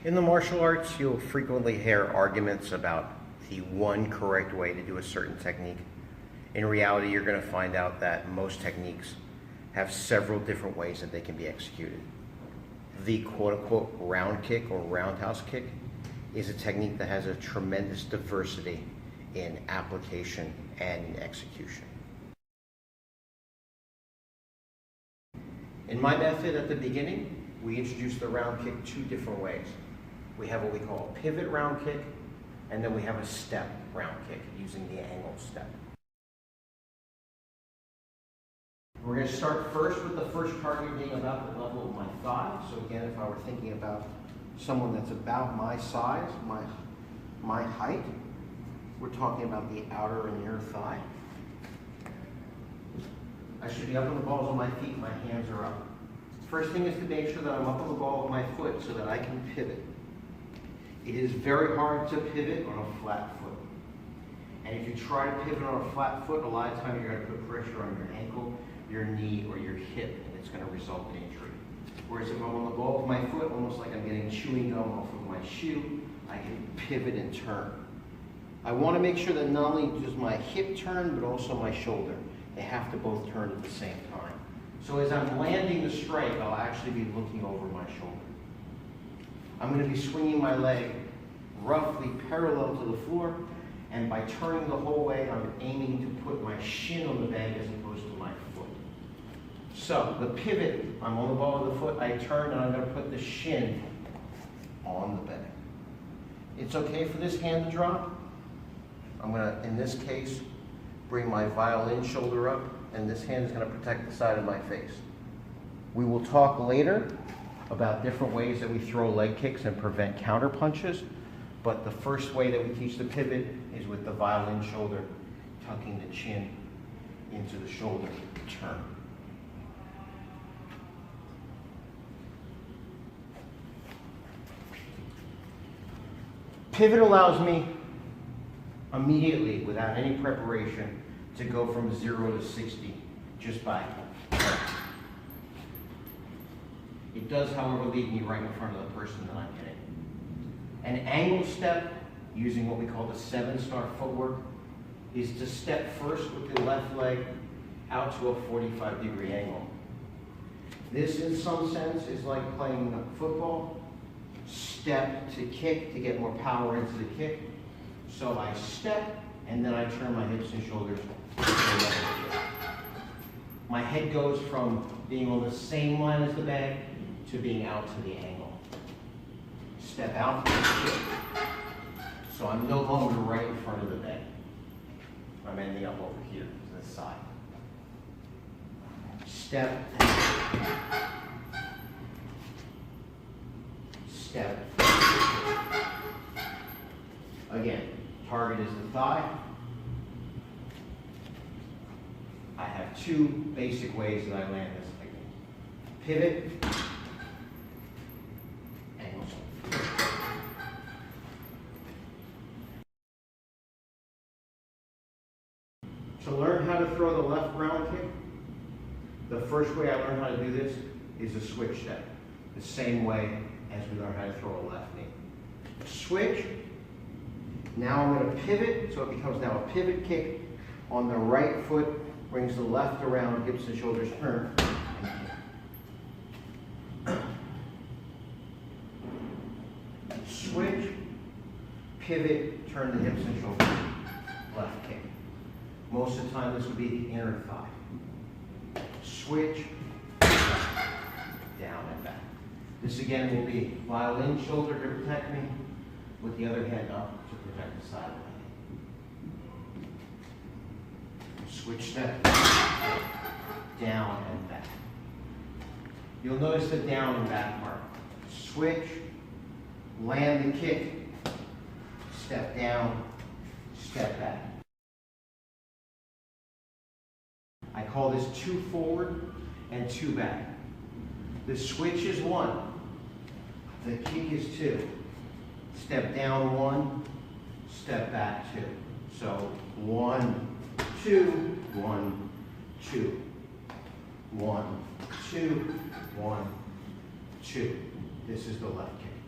In the martial arts, you'll frequently hear arguments about the one correct way to do a certain technique. In reality, you're going to find out that most techniques have several different ways that they can be executed. The quote-unquote round kick or roundhouse kick is a technique that has a tremendous diversity in application and in execution. In my method at the beginning, we introduced the round kick two different ways. We have what we call a pivot round kick, and then we have a step round kick using the angle step. We're going to start first with the first target being about the level of my thigh. So again, if I were thinking about someone that's about my size, my height, we're talking about the outer and inner thigh. I should be up on the balls of my feet, my hands are up. First thing is to make sure that I'm up on the ball of my foot so that I can pivot. It is very hard to pivot on a flat foot. And if you try to pivot on a flat foot, a lot of times you're going to put pressure on your ankle, your knee, or your hip, and it's going to result in injury. Whereas if I'm on the ball of my foot, almost like I'm getting chewing gum off of my shoe, I can pivot and turn. I want to make sure that not only does my hip turn, but also my shoulder. They have to both turn at the same time. So as I'm landing the strike, I'll actually be looking over my shoulder. I'm going to be swinging my leg roughly parallel to the floor, and by turning the whole way, I'm aiming to put my shin on the bag as opposed to my foot. So the pivot, I'm on the ball of the foot, I turn and I'm going to put the shin on the bag. It's okay for this hand to drop. I'm going to, in this case, bring my violin shoulder up, and this hand is going to protect the side of my face. We will talk later about different ways that we throw leg kicks and prevent counter punches, but the first way that we teach the pivot is with the violin shoulder, tucking the chin into the shoulder, turn. Pivot allows me immediately, without any preparation, to go from 0 to 60 just by turn. It does, however, leave me right in front of the person that I'm hitting. An angle step, using what we call the 7-star footwork, is to step first with the left leg out to a 45-degree angle. This, in some sense, is like playing football. Step to kick to get more power into the kick. So I step, and then I turn my hips and shoulders. My head goes from being on the same line as the bag to being out to the angle. Step out, so I'm no longer right in front of the bag. I'm ending up over here to the side. Step, step. Again, target is the thigh. I have two basic ways that I land this technique. Pivot, angle. To learn how to throw the left round kick, the first way I learned how to do this is a switch step. The same way as we learn how to throw a left knee. Switch. Now I'm going to pivot, so it becomes now a pivot kick on the right foot, brings the left around, hips and shoulders turn. Switch, pivot, turn the hips and shoulders, left kick. Most of the time this would be the inner thigh. Switch, down and back. This again will be violin shoulder to protect me, with the other hand up to protect the side of my head. Switch step, down and back. You'll notice the down and back part. Switch, land the kick, step down, step back. I call this 2 forward and 2 back. The switch is 1, the kick is 2. Step down 1, step back 2. So 1, 2, 1, 2. 1, 2, 1, 2. This is the left kick.